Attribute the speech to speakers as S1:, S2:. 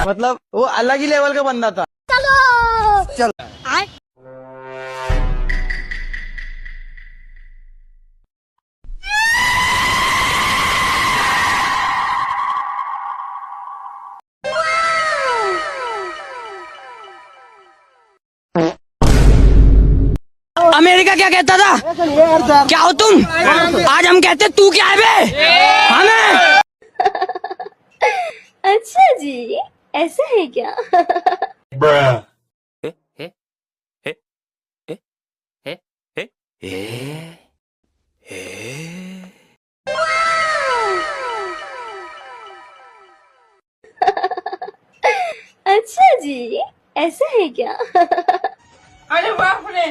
S1: मतलब वो अलग ही लेवल का बंदा था। चलो
S2: अमेरिका क्या कहता था? क्या हो तुम? आज हम कहते तू क्या है बे? हमें
S3: अच्छा जी, ऐसा है क्या? अच्छा जी, ऐसा है क्या?
S4: अरे बाप रे।